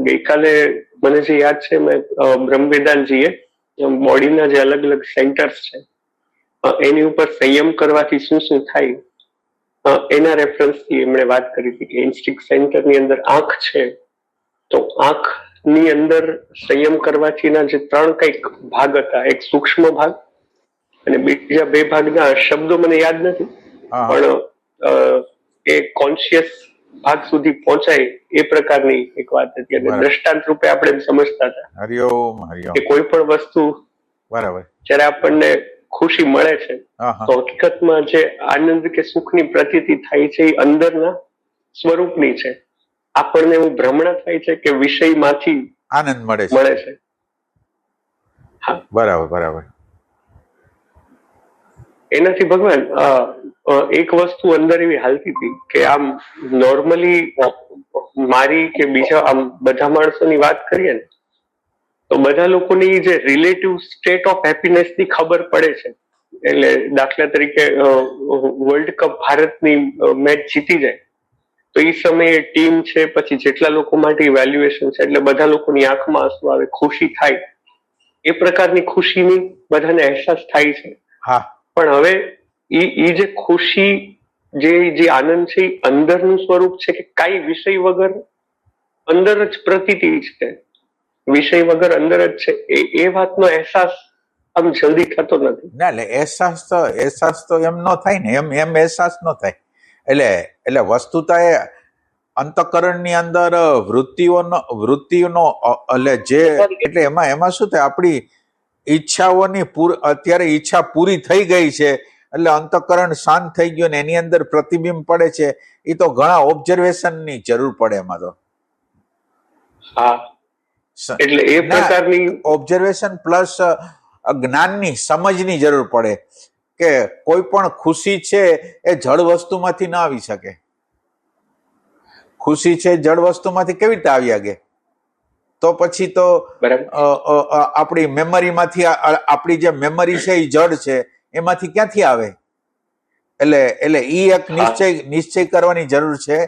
ગઈકાલે મને જે યાદ છે મેં બ્રહ્મવેદાંતજીએ બોડીના જે અલગ અલગ સેન્ટર્સ છે એની ઉપર સંયમ કરવાથી શું શું થાય એના રેફરન્સથી એમણે વાત કરી હતી કે ઇન્સ્ટિક સેન્ટરની અંદર આંખ છે, તો આંખની અંદર સંયમ કરવાથીના જે 3 કંઈક ભાગ હતા, એક સૂક્ષ્મ ભાગ અને બીજા 2 ભાગના શબ્દો મને યાદ નથી, પણ એ કોન્શિયસ ભાગ સુધી પહોંચાય એ પ્રકારની એક વાત હતી. અને દ્રષ્ટાંત રૂપે આપણે સમજતા હતા કે કોઈ પણ વસ્તુ જયારે આપણને ખુશી મળે છે તો હકીકતમાં જે આનંદ કે સુખની પ્રતીતિ થાય છે એ અંદરના સ્વરૂપની છે. આપણને એવું ભ્રમણા થાય છે કે વિષયમાંથી આનંદ મળે છે. હા, બરાબર. એનાથી ભગવાન એક વસ્તુ અંદર એવી હાલતી હતી કે આમ નોર્મલી મારી કે બીજા આમ બધા માણસોની વાત કરીએ ને તો બધા લોકોની જે રિલેટિવ સ્ટેટ ઓફ હેપીનેસ ની ખબર પડે છે. એટલે દાખલા તરીકે વર્લ્ડ કપ ભારતની મેચ જીતી જાય તો એ સમયે ટીમ છે, પછી જેટલા લોકો માટે વેલ્યુએશન છે, એટલે બધા લોકોની આંખમાં આંસુ આવે, ખુશી થાય. એ પ્રકારની ખુશીની બધાને અહેસાસ થાય છે. પણ હવે એ જે ખુશી જે આનંદ છે એ અંદરનું સ્વરૂપ છે કે કાંઈ વિષય વગર અંદર જ પ્રતીતિ છે, વિષય વગર અંદર જ છે, એ વાતનો અહેસાસ આમ જલ્દી થતો નથી. ના, એટલે અહેસાસ તો એમ ન થાય ને, એમ અહેસાસ ન થાય. એટલે વસ્તુતા એ અંતઃકરણની અંદર વૃત્તિઓનો એટલે એમાં શું થાય, આપણી ઈચ્છાઓની અત્યારે ઈચ્છા પૂરી થઈ ગઈ છે એટલે અંતઃકરણ શાંત થઈ ગયું ને એની અંદર પ્રતિબિંબ પડે છે. એ તો ઘણા ઓબ્ઝર્વેશનની જરૂર પડે એમાં તો. હા, એટલે એ પ્રકારની ઓબ્ઝર્વેશન પ્લસ જ્ઞાનની સમજની જરૂર પડે કે કોઈ પણ ખુશી છે એ જળ વસ્તુમાંથી ના આવી શકે. ખુશી છે જળ વસ્તુમાંથી કેવી રીતે આવી શકે? તો પછી તો આપણી મેમરીમાંથી, આપણી જે મેમરી છે એ જડ છે, એમાંથી ક્યાંથી આવે? એટલે ઈ એક નિશ્ચય કરવાની જરૂર છે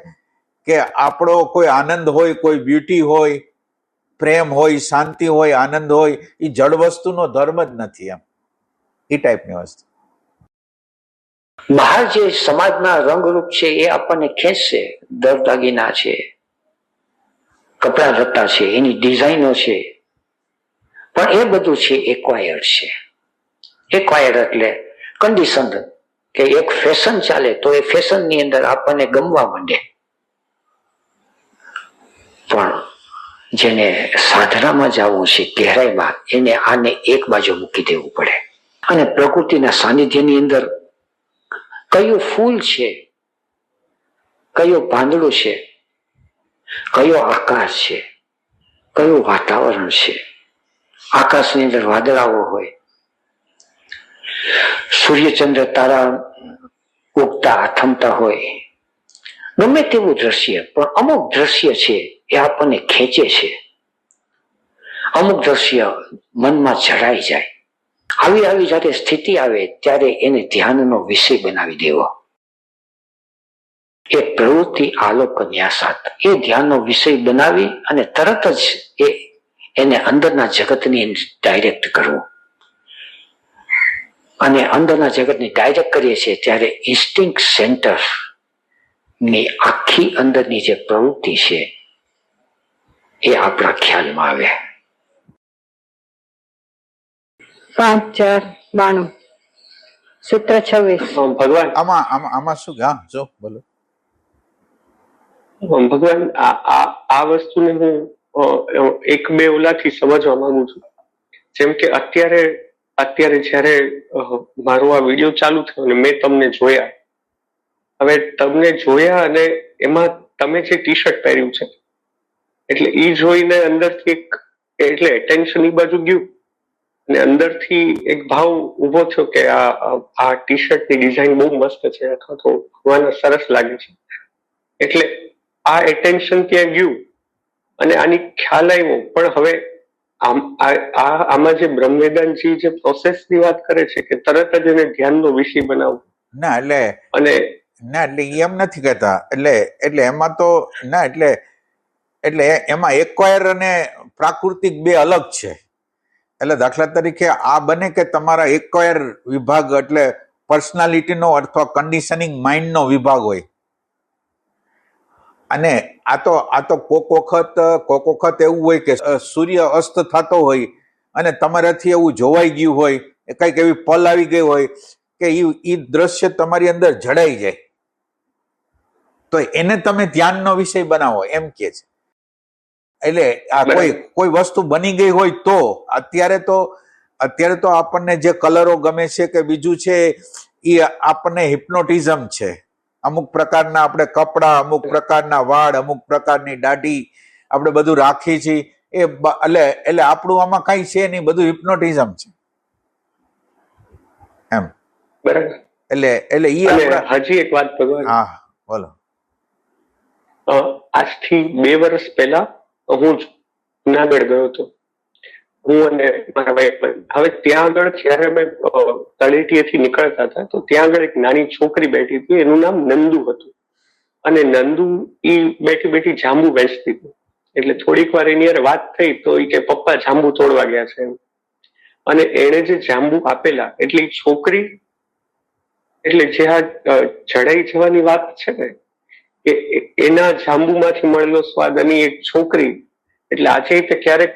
કે આપણો કોઈ આનંદ હોય, કોઈ બ્યુટી હોય, પ્રેમ હોય, શાંતિ હોય, આનંદ હોય, એ જડ વસ્તુનો ધર્મ જ નથી. એમ એ ટાઈપની વસ્તુ. બહાર જે સમાજના રંગરૂપ છે એ આપણને ખેંચશે. દાગીના છે, કપડા લત્તા છે, એની ડિઝાઇનો છે, પણ એ બધું છે એક્વાયર્ડ છે. એક્વાયર્ડ એટલે કન્ડિશન, કે એક ફેશન ચાલે તો એ ફેશન ની અંદર આપણને ગમવા માંડે. પણ જેને સાધનામાં જવું છે, ગહેરાઈમાં, એને આને એક બાજુ મૂકી દેવું પડે અને પ્રકૃતિના સાનિધ્યની અંદર કયું ફૂલ છે, કયું પાંદડું છે, કયો આકાશ છે, કયું વાતાવરણ છે, આકાશની અંદર વાદળાઓ હોય, સૂર્યચંદ્ર તારા ઉગતા આથમતા હોય, ગમે તેવું દ્રશ્ય, પણ અમુક દ્રશ્ય છે એ આપણને ખેંચે છે, અમુક દ્રશ્ય મનમાં જડાઈ જાય. આવી જયારે સ્થિતિ આવે ત્યારે એને ધ્યાનનો વિષય બનાવી દેવો. એ પ્રવૃત્તિ આલોક ન્યાસાત, એ ધ્યાનનો વિષય બનાવી અને તરત જ એને અંદરના જગતની ડાયરેક્ટ કરવું. અને અંદરના જગતની ડાયરેક્ટ કરીએ છીએ ત્યારે ઇન્સ્ટિંક્ટ સેન્ટર ની આખી અંદરની જે પ્રવૃત્તિ છે એ આપણા ખ્યાલમાં આવે. 5-4-92 સૂત્ર 26. ભગવાન આમાં શું? હા, જો બોલો. ભગવાન આ વસ્તુને હું એક બે ઓલાથી સમજવા માંગુ છું. જેમ કે અત્યારે જયારે મારો આ વિડીયો ચાલુ થયો અને મેં તમને જોયા, હવે તમને જોયા અને એમાં તમે જે ટી શર્ટ પહેર્યું છે એટલે એ જોઈને અંદરથી એટલે એટેન્શન એ બાજુ ગયું અને અંદરથી એક ભાવ ઉભો થયો કે આ ટી શર્ટની ડિઝાઇન બહુ મસ્ત છે અથવા તો મને સરસ લાગે છે. એટલે આ એટેન્શન ત્યાં ગયું અને આની ખ્યાલ આવ્યો. પણ હવે આમાં જે બ્રહ્મવેદાંતજી જે પ્રોસેસની વાત કરે છે કે તરત જ એને ધ્યાનનો વિષય બનાવવો. ના, એટલે એમ નથી કહેતા. એટલે એમાં તો ના, એટલે એટલે એમાં એક્વાયર અને પ્રાકૃતિક બે અલગ છે. એટલે દાખલા તરીકે આ બને કે તમારા એક્વાયર વિભાગ એટલે પર્સનાલિટીનો અથવા કન્ડિશનિંગ માઇન્ડનો વિભાગ હોય, અને આ તો કોક વખત એવું હોય કે સૂર્ય અસ્ત થતો હોય અને તમારાથી એવું જોવાઈ ગયું હોય, કંઈક એવી પલ આવી ગઈ હોય કે એ દ્રશ્ય તમારી અંદર જડાઈ જાય, તો એને તમે ધ્યાનનો વિષય બનાવો એમ કે છે. એટલે આ કોઈ વસ્તુ બની ગઈ હોય તો અત્યારે તો આપણને જે કલરો ગમે છે કે બીજું છે એ આપણને હિપ્નોટિઝમ છે. અમુક પ્રકારના આપણે કપડા, અમુક પ્રકારના વાળ, અમુક પ્રકારની દાઢી આપણે બધું રાખીએ છીએ એટલે આપણું આમાં કઈ છે નહીં, બધું હિપ્નોટિઝમ છે એમ. બરાબર. એટલે હજી એક વાત ભગવાન, હા બોલો. આજથી 2 વર્ષ પહેલા હું જુનાગઢ ગયો હતો, હું અને મારા વાઈફ. હવે ત્યાં આગળ જયારે અમે તળેટીએથી નીકળતા હતા તો ત્યાં આગળ એક નાની છોકરી બેઠી હતી, એનું નામ નંદુ હતું. અને નંદુ બેઠી બેઠી જાંબુ વેચતી હતી. એટલે થોડીક વાર એની યાર વાત થઈ તો એ કે પપ્પા જાંબુ તોડવા ગયા છે એમ. અને એણે જે જાંબુ આપેલા એટલે છોકરી, એટલે જે આ જડાઈ જવાની વાત છે ને કે એના જાંબુમાંથી મળેલો સ્વાદ, અને એક છોકરી એટલે આજે ક્યારેક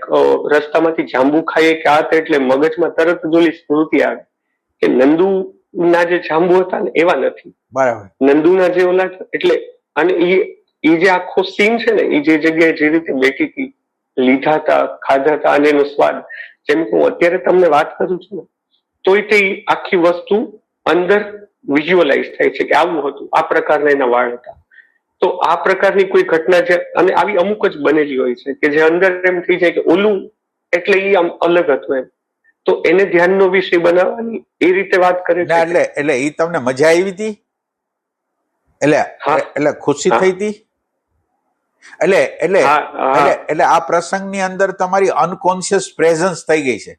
રસ્તામાંથી જાંબુ ખાઈએ કે આ એટલે મગજમાં તરત જ ઓલી સ્મૃતિ આવે કે નંદુના જે જાંબુ હતા ને એવા નથી. બરાબર. નંદુના જે ઓલા એટલે, અને એ જે આખો સીન છે ને, એ જે જગ્યાએ જે રીતે બેઠી હતી, લીધા હતા, ખાધા હતા, અને એનો સ્વાદ, જેમ કે હું અત્યારે તમને વાત કરું છું ને તોય તે આખી વસ્તુ અંદર વિઝ્યુઅલાઇઝ થાય છે કે આવું હતું, આ પ્રકારના એના વાળ હતા. તો આ પ્રકારની કોઈ ઘટના છે, અને આવી અમુક જ બનેલી હોય છે કે જે અંદર એમ થઈ જાય કે ઓલું એટલે એ આમ અલગ હતું એમ. તો એને ધ્યાનનો વિષય બનાવવાની એ રીતે વાત કરે છે. એટલે એ તમને મજા આવી હતી, એટલે ખુશી થઈ હતી, એટલે આ પ્રસંગની અંદર તમારી અનકોન્શિયસ પ્રેઝન્સ થઈ ગઈ છે.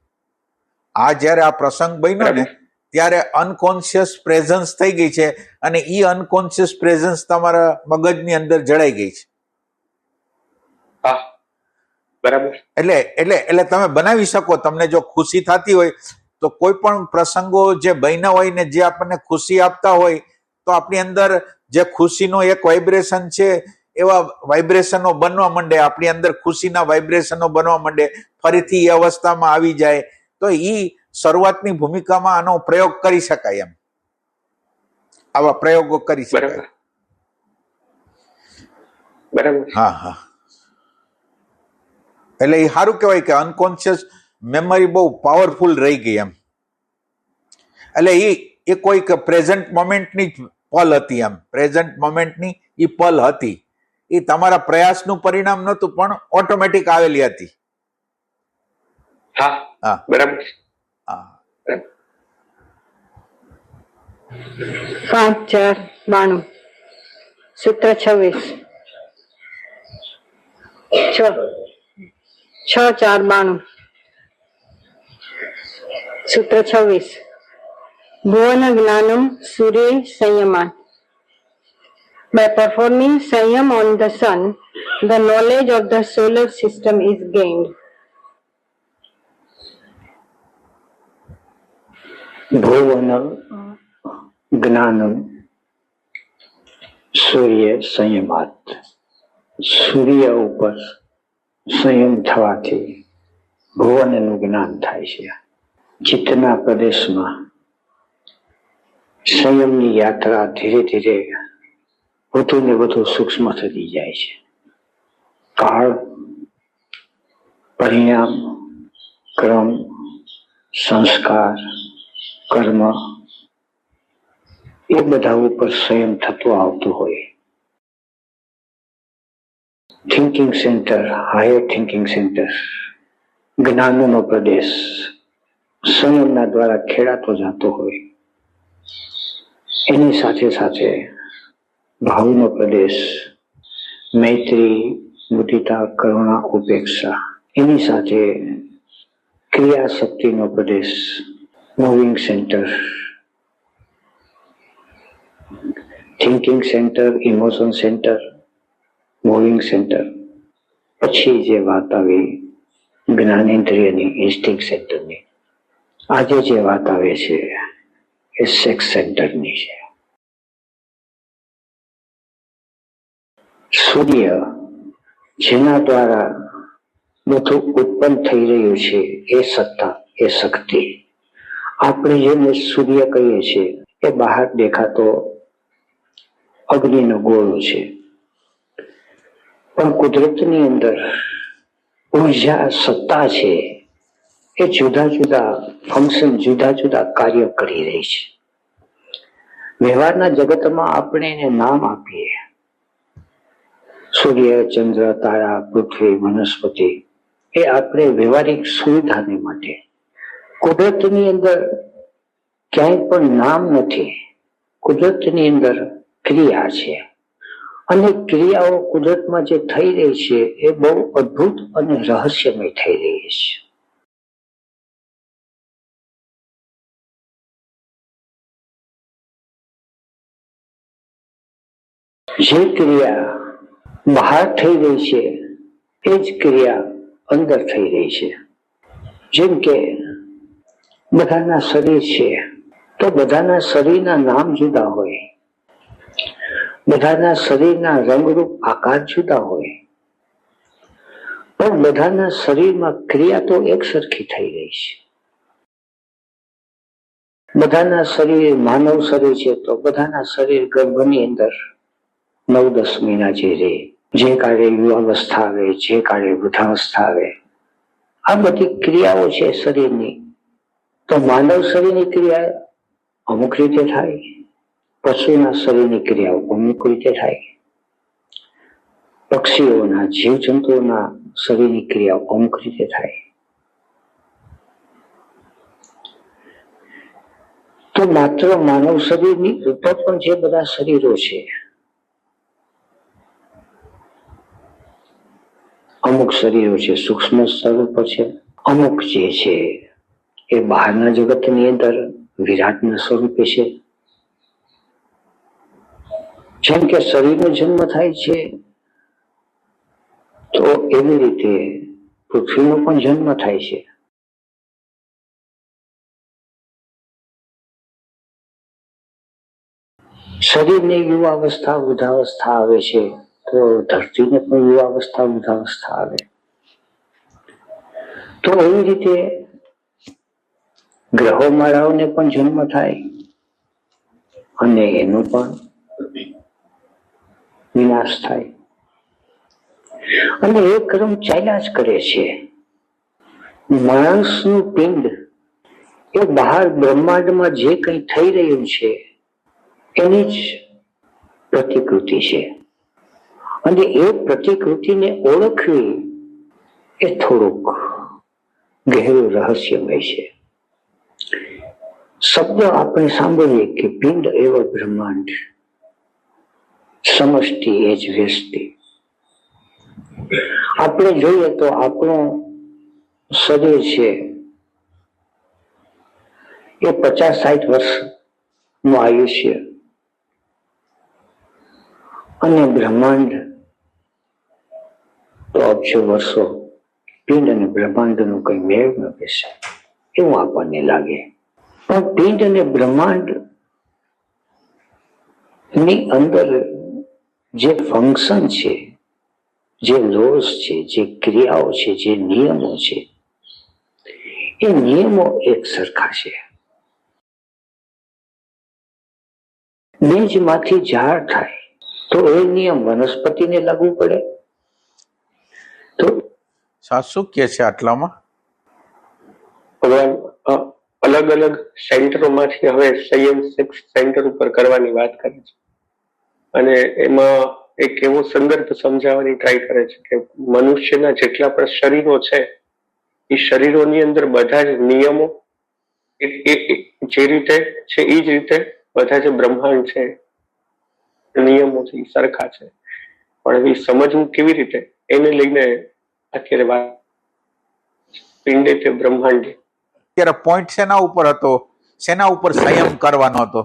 આ જયારે આ પ્રસંગ બન્યો ને ત્યારે અનકોન્શિયસ પ્રેઝન્સ થઈ ગઈ છે, અને ઈ અનકોન્શિયસ પ્રેઝન્સ તમારા મગજની અંદર જડાઈ ગઈ છે. બરાબર. એટલે તમે બનાવી શકો. તમને જો ખુશી થતી હોય તો કોઈ પણ પ્રસંગો જે બન્યા હોય ને જે આપણને ખુશી આપતા હોય તો આપણી અંદર જે ખુશીનો એક વાઇબ્રેશન છે એવા વાઇબ્રેશનો બનવા માંડે, આપણી અંદર ખુશીના વાઇબ્રેશનો બનવા માંડે, ફરીથી એ અવસ્થામાં આવી જાય. તો ઈ શરૂઆતની ભૂમિકામાં આનો પ્રયોગ કરી શકાય એમ, આવા પ્રયોગો કરી શકાય. બરાબર. હા. એટલે એ સારું કહેવાય કે અનકોન્શિયસ મેમરી બહુ પાવરફુલ રહી ગઈ એમ. એટલે એ કોઈક પ્રેઝન્ટ મોમેન્ટની જ પલ હતી એમ, પ્રેઝન્ટ મોમેન્ટની એ પલ હતી. એ તમારા પ્રયાસનું પરિણામ નહોતું પણ ઓટોમેટિક આવેલી હતી. હા, બરાબર. 5-4-92 સૂત્ર 26 6-4-92 સૂત્ર 26 ભુવન જ્ઞાનમ સૂર્ય સંયમાન. By performing Sanyam on the sun, the knowledge of the solar system is gained. ભુવન જ્ઞાનમ સૂર્ય સંયમાત. સૂર્ય ઉપર સંયમ થવાથી ભુવનનું જ્ઞાન થાય છે. ચિત્તના પ્રદેશમાં સંયમની યાત્રા ધીરે ધીરે વધુ ને વધુ સૂક્ષ્મ થતી જાય છે. કાળ, પરિણામ, ક્રમ, સંસ્કાર, કર્મ એ બધા ઉપર સંયમ થતો આવતો હોય. Thinking centre, higher thinking centre, જ્ઞાનનો પ્રદેશ સંયમના દ્વારા ખેડાતો જતો હોય. એની સાથે સાથે ભાવનો પ્રદેશ, મૈત્રી, મુદિતા, કરુણા, ઉપેક્ષા, એની સાથે ક્રિયા શક્તિનો પ્રદેશ, moving centre, thinking centre, emotion centre, moving centre, પછી જે વાત આવી જ્ઞાનેન્દ્રિયની ઇન્સ્ટિંક્ટ સેન્ટરની, આજે જે વાત આવે છે એ સેક્સ સેન્ટરની છે. સૂર્ય જેના દ્વારા બધું ઉત્પન્ન થઈ રહ્યું છે, એ સત્તા, એ શક્તિ, આપણે જેને સૂર્ય કહીએ છીએ એ બહાર દેખાતો અગ્નિનો ગોળો છે. પણ કુદરતની અંદર ઉર્જા, સત્તા છે, એ જુદા જુદા ફંક્શન, જુદા જુદા કાર્ય કરી રહી છે. વ્યવહારના જગતમાં આપણે એને નામ આપીએ, સૂર્ય, ચંદ્ર, તારા, પૃથ્વી, વનસ્પતિ, એ આપણે વ્યવહારિક સુવિધાને માટે. કુદરતની અંદર ક્યાંય પણ નામ નથી. કુદરતની અંદર ક્રિયા છે, અને ક્રિયાઓ કુદરતમાં જે થઈ રહી છે એ બહુ અદ્ભુત અને રહસ્યમય થઈ રહી છે. જે ક્રિયા બહાર થઈ રહી છે એ જ ક્રિયા અંદર થઈ રહી છે. જેમ કે બધાના શરીર છે, તો બધાના શરીરના નામ જુદા હોય, બધાના શરીરના રંગરૂપ આકાર જુદા હોય, પણ બધાના શરીરમાં ક્રિયા તો એક સરખી થઈ રહી છે. બધાના શરીર, માનવ શરીર છે તો બધાના શરીર ગર્ભની અંદર 9-10 મહિના જે રહે, જે કાળે યુવાવસ્થા આવે, જે કાળે વૃદ્ધાવસ્થા આવે, આ બધી ક્રિયાઓ છે શરીરની. તો માનવ શરીરની ક્રિયા અમુક રીતે થાય, પશુના શરીરની ક્રિયાઓ અમુક રીતે થાય, પક્ષીઓના, જીવજંતુઓના શરીરની ક્રિયાઓ અમુક રીતે થાય. તો માત્ર માનવ શરીરની ઉપર પણ જે બધા શરીરો છે, અમુક શરીરો છે સૂક્ષ્મ સ્તર ઉપર છે, અમુક જે છે એ બહારના જગતની અંદર વિરાટના સ્વરૂપે છે. જેમ કે શરીરનો જન્મ થાય છે, તો એવી રીતે પૃથ્વીનો પણ જન્મ થાય છે. શરીરને યુવાવસ્થા, વૃદ્ધાવસ્થા આવે છે, તો ધરતીને પણ યુવાવસ્થા, વૃદ્ધાવસ્થા આવે. તો એવી રીતે ગ્રહો માળાઓને પણ જન્મ થાય અને એનો પણ વિનાશ થાય. અને એ ક્રમ ચાલ્યા જ કરે છે. માણસનું પિંડ એ બહાર બ્રહ્માંડમાં જે કંઈ થઈ રહ્યું છે એની જ પ્રતિકૃતિ છે. અને એ પ્રતિકૃતિને ઓળખવી એ થોડુંક ગહેરું રહસ્યમય છે. શબ્દ આપણે સાંભળીએ કે પિંડ એવો બ્રહ્માંડ, સમષ્ટિ એ જ વ્યષ્ટિ. આપણે જોઈએ તો આપણું શરીર છે એ 50-60 વર્ષનું આયુષ્ય, અને બ્રહ્માંડ તો અબજો વર્ષો. પિંડ અને બ્રહ્માંડનું કઈ મેળ ન બેસે એવું આપણને લાગે. પણ પિંડ અને બ્રહ્માંડ ની અંદર જે ફંક્શન છે, જે લોસ છે, જે ક્રિયાઓ છે, જે નિયમો છે, એ નિયમો એક સરખા છે. બીજમાંથી ઝાડ થાય તો એ નિયમ વનસ્પતિને લાગુ પડે. તો શું કે છે આટલામાં? ભગવાન અલગ અલગ સેન્ટરોમાંથી હવે સંયમ સેન્ટર ઉપર કરવાની વાત કરે છે, અને એમાં એક એવો સંદર્ભ સમજાવવાની ટ્રાય કરે છે કે મનુષ્યના જેટલા પણ શરીરો છે એ શરીરોની અંદર બધા જ નિયમો જે રીતે છે એ જ રીતે બધા જે બ્રહ્માંડ છે નિયમો છે એ સરખા છે. પણ એ સમજવું કેવી રીતે એને લઈને અત્યારે વાત પિંડે કે બ્રહ્માંડ. અત્યારે પોઈન્ટ શેના ઉપર હતો? શેના ઉપર સંયમ કરવાનો હતો?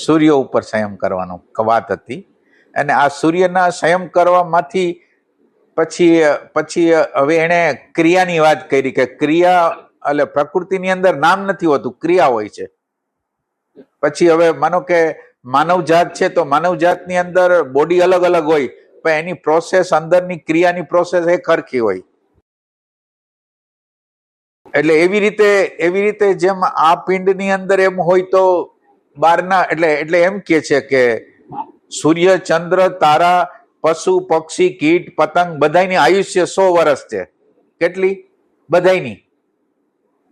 સૂર્ય ઉપર સંયમ કરવાનો વાત હતી. અને આ સૂર્યના સંયમ કરવામાંથી પછી પછી હવે એને ક્રિયાની વાત કરી કે ક્રિયા એટલે પ્રકૃતિની અંદર નામ નથી હોતું, ક્રિયા હોય છે. પછી હવે માનો કે માનવ જાત છે તો માનવ જાતની અંદર બોડી અલગ અલગ હોય, પણ એની પ્રોસેસ, અંદરની ક્રિયાની પ્રોસેસ એક સરખી હોય. એટલે એવી રીતે જેમ આ પિંડની અંદર એમ હોય તો બહારના એટલે એમ કે છે કે સૂર્ય, ચંદ્ર, તારા, પશુ, પક્ષી, કીટ, પતંગ બધાની આયુષ્ય 100 વર્ષ છે. કેટલી? બધાની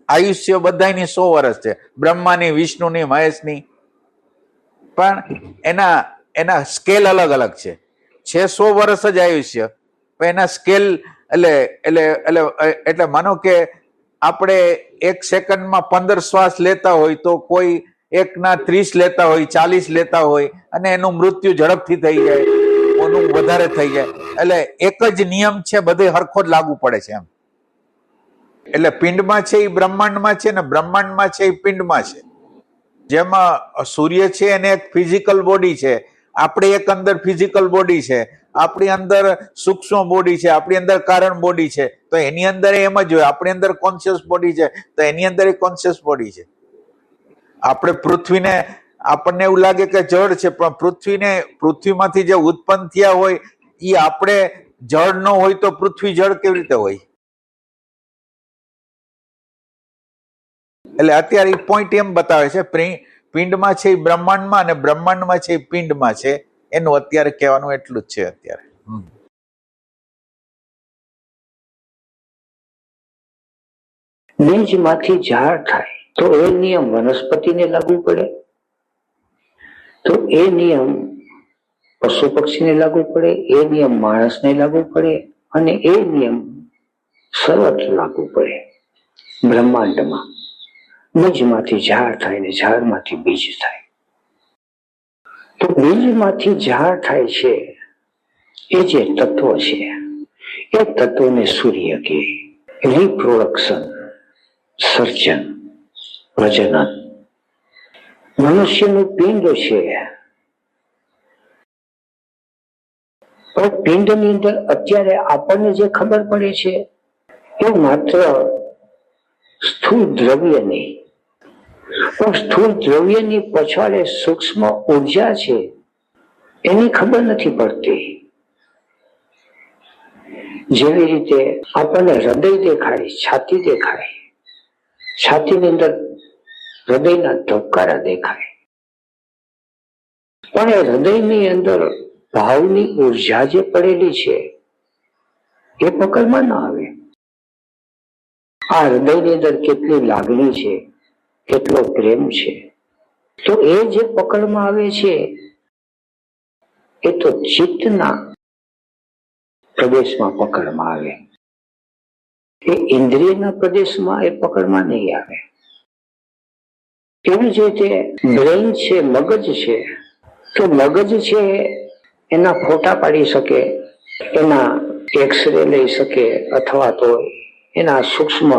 આયુષ્ય બધાની 100 વર્ષ છે. બ્રહ્માની, વિષ્ણુની, મહેશની. પણ એના સ્કેલ અલગ અલગ છે. 100 વર્ષ જ આયુષ્ય, પણ એના સ્કેલ એટલે માનો કે આપણે 1 સેકન્ડમાં 15 શ્વાસ લેતા હોય તો કોઈ એકના 30 લેતા હોય, 40 લેતા હોય, અને એનું મૃત્યુ ઝડપથી થઈ જાય, કોનું વધારે થઈ જાય. એટલે એક જ નિયમ છે, બધે હરખો જ લાગુ પડે છે એમ. એટલે પિંડમાં છે એ બ્રહ્માંડમાં છે, ને બ્રહ્માંડમાં છે એ પિંડમાં છે. જેમાં સૂર્ય છે એને એક ફિઝિકલ બોડી છે, આપણે એક અંદર ફિઝિકલ બોડી છે, આપણી અંદર સૂક્ષ્મ બોડી છે, આપણી અંદર કારણ બોડી છે, તો એની અંદર એમ જ હોય. આપણી અંદર કોન્શિયસ બોડી છે તો એની અંદર એ કોન્શિયસ બોડી છે. આપણે પૃથ્વીને, આપણને એવું લાગે કે જળ છે, પણ પૃથ્વીમાંથી જે ઉત્પન્ન થયા હોય એ આપણે જળ ન હોય તો પૃથ્વી જળ કેવી રીતે હોય? એટલે અત્યારે એ પોઈન્ટ એમ બતાવે છે, પિંડમાં છે એ બ્રહ્માંડમાં અને બ્રહ્માંડમાં છે એ પિંડમાં છે. એનું અત્યારે કહેવાનું એટલું જ છે અત્યારે. બીજમાંથી ઝાડ થાય તો એ નિયમ વનસ્પતિને લાગુ પડે, તો એ નિયમ પશુ પક્ષીને લાગુ પડે, એ નિયમ માણસને લાગુ પડે, અને એ નિયમ સર્વત્ર લાગુ પડે. બ્રહ્માંડમાં બીજમાંથી ઝાડ થાય ને ઝાડમાંથી બીજ થાય. તો બીજમાંથી ઝાડ થાય છે એ જે તત્વ છે એ તત્વને સૂર્ય કહે. રિપ્રોડક્શન, સર્જન, પ્રજનન. મનુષ્યનું પિંડ છે, પણ પિંડની અંદર અત્યારે આપણને જે ખબર પડે છે એ માત્ર સ્થૂળ દ્રવ્યની, પણ સ્થૂળ દ્રવ્યની પછવાડે સૂક્ષ્મ ઉર્જા છે એની ખબર નથી પડતી. જેવી રીતે આપણને હૃદય દેખાય, છાતી દેખાય, છાતીની અંદર હૃદયના ધબકારા દેખાય, પણ એ હૃદયની અંદર ભાવની ઉર્જા જે પડેલી છે એ પકડમાં ના આવે. આ હૃદયની અંદર કેટલી લાગણી છે, કેટલો પ્રેમ છે, તો એ જે પકડમાં આવે છે એ તો ચિત્તના પ્રદેશમાં પકડમાં આવે. એ ઇન્દ્રિયના પ્રદેશમાં એ પકડમાં નહીં આવે. એવી જ રીતે બ્રેઇન છે, મગજ છે, તો મગજ છે એના ફોટા પાડી શકે, એના એક્સરે લઈ શકે, અથવા તો એના સૂક્ષ્મ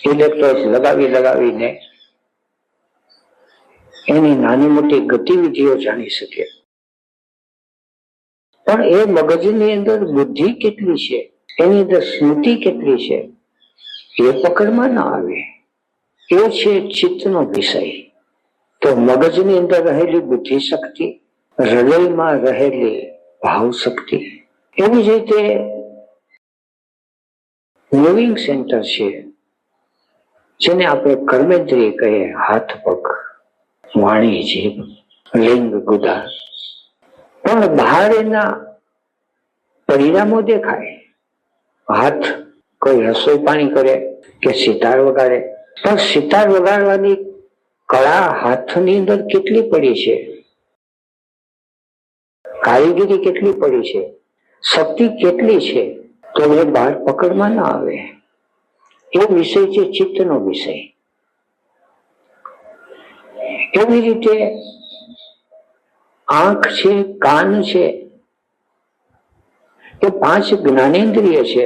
ઇલેક્ટ્રોડ લગાવીને એની નાની મોટી ગતિવિધિઓ જાણી શકે. પણ એ મગજની અંદર બુદ્ધિ કેટલી છે, એની અંદર સ્મૃતિ કેટલી છે એ પકડમાં ના આવે. એ છે ચિત્તનો વિષય. તો મગજની અંદર રહેલી બુદ્ધિ શક્તિ, હૃદયમાં રહેલી ભાવ શક્તિ, એવી જ રીતે મૂવિંગ સેન્ટર છે જેને આપણે કર્મેન્દ્રિય કહીએ, હાથ, પગ, વાણી, જીભ, લિંગ, ગુદા. પણ બહાર એના પરિણામો દેખાય. હાથ કોઈ રસોઈ પાણી કરે કે સિતાર વગાડે, પણ સિતાર વગાડવાની કળા હાથની અંદર કેટલી પડી છે, કારીગરી કેટલી પડી છે, શક્તિ કેટલી છે, તો એ બહાર પકડમાં ના આવે. એ વિષય છે ચિત્તનો વિષય. એવી રીતે આંખ છે, કાન છે, એ 5 જ્ઞાનેન્દ્રિય છે.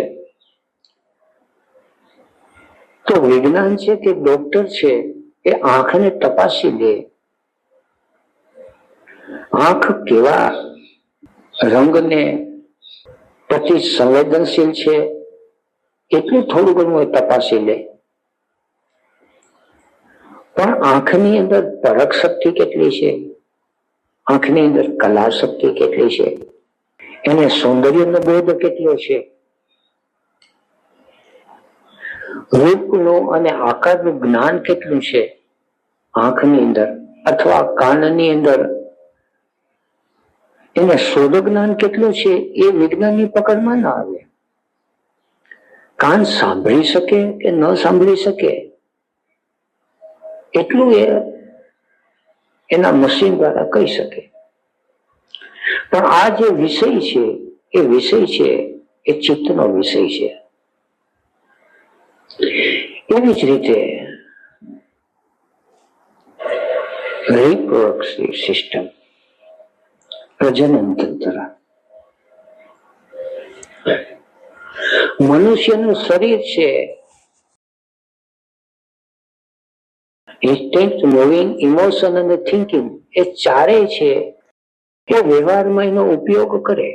તો વિજ્ઞાન છે કે ડોક્ટર છે એ આંખને તપાસી લે, આંખ કેવા રંગને પ્રતિ સંવેદનશીલ છે એટલું થોડું ઘણું એ તપાસી લે. પણ આંખની અંદર પરખ શક્તિ કેટલી છે, આંખની અંદર કલા શક્તિ કેટલી છે, એને સૌંદર્યનો બોધ કેટલો છે, રૂપનું અને આકારનું જ્ઞાન કેટલું છે આંખની અંદર અથવા કાનની અંદર, એને શોધ જ્ઞાન કેટલું છે એ વિજ્ઞાનની પકડમાં ના આવે. કાન સાંભળી શકે કે ન સાંભળી શકે એટલું એ એના મશીન દ્વારા કહી શકે. પણ આ જે વિષય છે એ વિષય છે એ ચિત્તનો વિષય છે. એવી જ રીતે રિપ્રોડક્ટિવ સિસ્ટમ, પ્રજનન તંત્ર, મનુષ્યનું શરીર છે, ઇન્સ્ટિંક્ટ, મૂવિંગ, ઇમોશન અને થિંકિંગ એ ચારેય છે એ વ્યવહારમાં એનો ઉપયોગ કરે.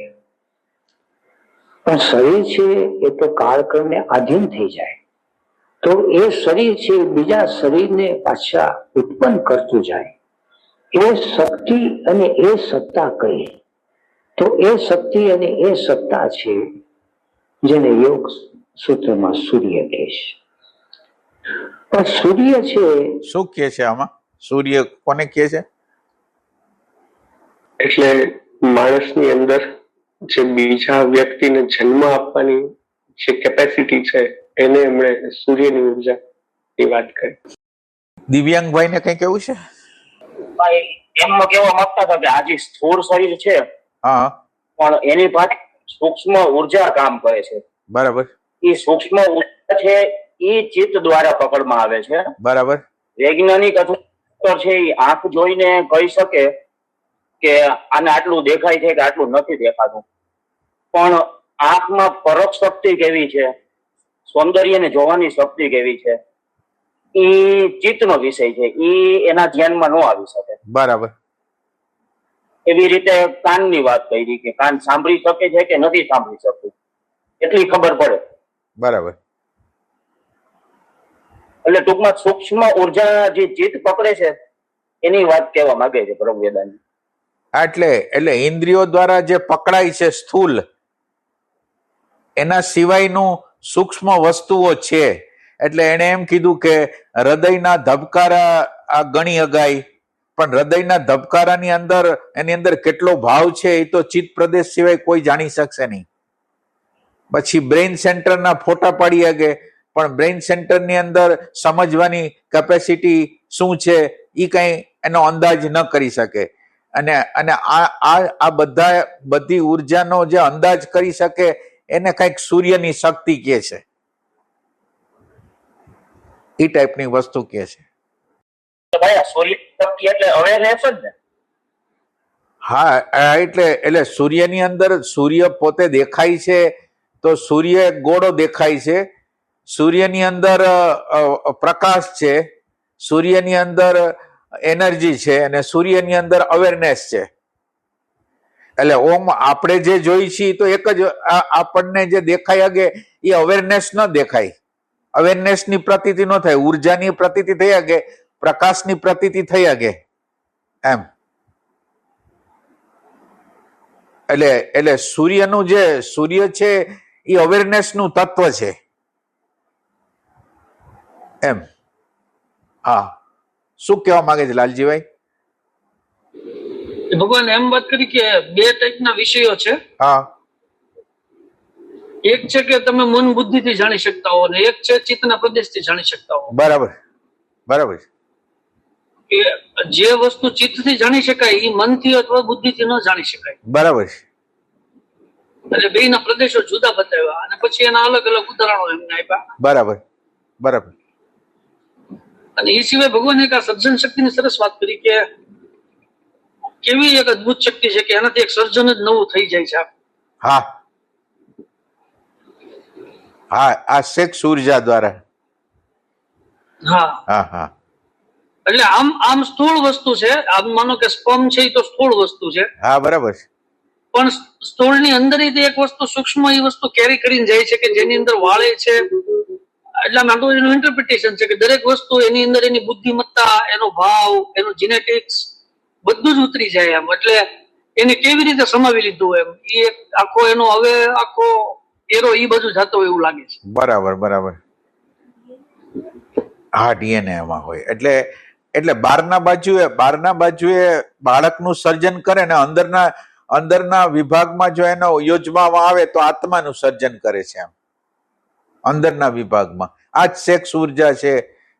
પણ શરીર છે એ તો કાળક્રમે આધીન થઈ જાય તો એ શરીર છે બીજા શરીરને પાછા ઉત્પન્ન કરતું જાય. એ શક્તિ અને એ સત્તા કઈ? તો એ શક્તિ અને એ સત્તા છે જેને યોગ સૂત્રમાં સૂર્ય કહે છે. પણ સૂર્ય છે શું કહે છે આમાં? સૂર્ય કોને કહે છે? એટલે માણસની અંદર જે બીજા વ્યક્તિને જન્મ આપવાની જે કેપેસિટી છે એને એમણે સૂર્યની ઉર્જા ની વાત કરી. દિવ્યાંગભાઈ ને કઈ કેવું છે? એમ કેવા માંગતા હતા કે આ જે સ્થૂળ શરીર છે હા, પણ એની પાછળ સૂક્ષ્મ ઉર્જા કામ કરે છે. બરાબર. એ સૂક્ષ્મ ઉર્જા છે એ ચિત્ત દ્વારા પકડમાં આવે છે. બરાબર. વૈજ્ઞાનિક અથવા છે એ આંખ જોઈને કહી શકે કે આને આટલું દેખાય છે કે આટલું નથી દેખાતું, પણ આંખમાં પરખ શક્તિ કેવી છે, સૌંદર્યને જોવાની શક્તિ કેવી છે એ ચિત્તનો વિષય છે, એ એના ધ્યાનમાં ન આવી શકે. બરાબર. એવી રીતે કાનની વાત કરી કે કાન સાંભળી શકે છે કે નથી સાંભળી શકતું એટલી ખબર પડે. બરાબર. એટલે ટૂંકમાં સૂક્ષ્મ ઉર્જા જે ચિત્ત પકડે છે એની વાત કહેવા માંગે છે બ્રહ્મવેદાંત. એટલે ઇન્દ્રિયો દ્વારા જે પકડાય છે સ્થૂલ, એના સિવાયનું સૂક્ષ્મ વસ્તુઓ છે. એટલે એને એમ કીધું કે હૃદયના ધબકારા આ ગણી અગાય, પણ હૃદયના ધબકારાની અંદર એની અંદર કેટલો ભાવ છે એ તો ચિત્ત પ્રદેશ સિવાય કોઈ જાણી શકશે નહીં. પછી બ્રેઇન સેન્ટરના ફોટા પાડી શકે, પણ બ્રેઇન સેન્ટરની અંદર સમજવાની કેપેસિટી શું છે એ કઈ એનો અંદાજ ન કરી શકે. અને આ બધી ઉર્જાનો જે અંદાજ કરી શકે એને કઈક સૂર્યની શક્તિ કહે છે. એ ટાઈપની વસ્તુ કે છે. હા, એટલે સૂર્યની અંદર સૂર્ય પોતે દેખાય છે તો સૂર્ય ગોળો દેખાય છે. સૂર્યની અંદર પ્રકાશ છે, સૂર્યની અંદર એનર્જી છે અને સૂર્યની અંદર અવેરનેસ છે. એટલે ઓમ આપણે જે જોઈ છીએ તો એક જ આપણને જે દેખાય કે એ અવેરનેસ ન દેખાય, અવેરનેસ ની પ્રતીતિ ન થાય, ઉર્જાની પ્રતીતિ થઈ શકે, પ્રકાશની પ્રતીતિ થઈ શકે એમ. એટલે સૂર્યનું જે સૂર્ય છે એ અવેરનેસ નું તત્વ છે એમ. હા, શું કહેવા માંગે છે લાલજીભાઈ? ભગવાન એમ વાત કરી કે બે ટાઈપના વિષયો છે. હા, એક છે કે તમે મન બુદ્ધિ થી જાણી શકતા હો અને એક છે ચિત્તના પ્રદેશ થી જાણી શકતા હો. બરાબર. બરાબર. કે જે વસ્તુ ચિત્ત થી જાણી શકાય એ મન થી અથવા બુદ્ધિ થી ન જાણી શકાય. બરાબર. એટલે બે ના પ્રદેશો જુદા બતાવ્યા અને પછી એના અલગ અલગ ઉદાહરણો એમને આપ્યા. બરાબર. બરાબર. અને એ સિવાય ભગવાન એક આ સર્જન શક્તિની સરસ વાત કરી કે કેવી એક અદભુત શક્તિ છે કે એનાથી એક સર્જન જ નવું થઈ જાય છે. હા હા, આ સેક્સ ઉર્જા દ્વારા. હા હા હા. એટલે આમ સ્થૂળ વસ્તુ છે. આમ માનો કે સ્પર્મ છે એ તો સ્થૂળ વસ્તુ છે. હા, બરાબર. પણ સ્થૂળની અંદર તે એક વસ્તુ સૂક્ષ્મ એ વસ્તુ કેરી કરીને જાય છે કે જેની અંદર વાળે છે. એટલા માટે એનું ઇન્ટરપ્રિટેશન છે કે દરેક વસ્તુ એની અંદર એની બુદ્ધિમત્તા, એનો ભાવ, એનું જીનેટિક્સ બધું જ ઉતરી જાય એમ. એટલે એને કેવી રીતે સમાવી લીધું એમ એ આખો એનો હવે આખો એરો એ બધું જતો હોય એવું લાગે છે. બરાબર બરાબર. હા, ડીએનએ એમાં હોય. એટલે બહારના બાજુએ બાળકનું સર્જન કરે ને અંદરના વિભાગમાં જો એનો યોજવામાં આવે તો આત્માનું સર્જન કરે છે એમ. અંદરના વિભાગમાં આ જ સેક્સ ઉર્જા છે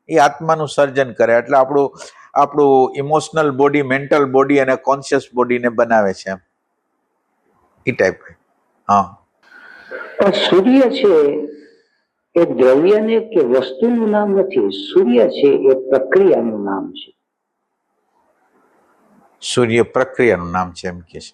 એ આત્માનું સર્જન કરે. એટલે આપણું ઇમોશનલ બોડી, મેન્ટલ બોડી અને કોન્શિયસ બોડીને બનાવે છે એમ. એ ટાઈપ. હા, પણ સૂર્ય છે એ દ્રવ્યને કે વસ્તુનું નામ નથી. સૂર્ય છે એ પ્રક્રિયાનું નામ છે. સૂર્ય પ્રક્રિયાનું નામ છે એમ કે છે.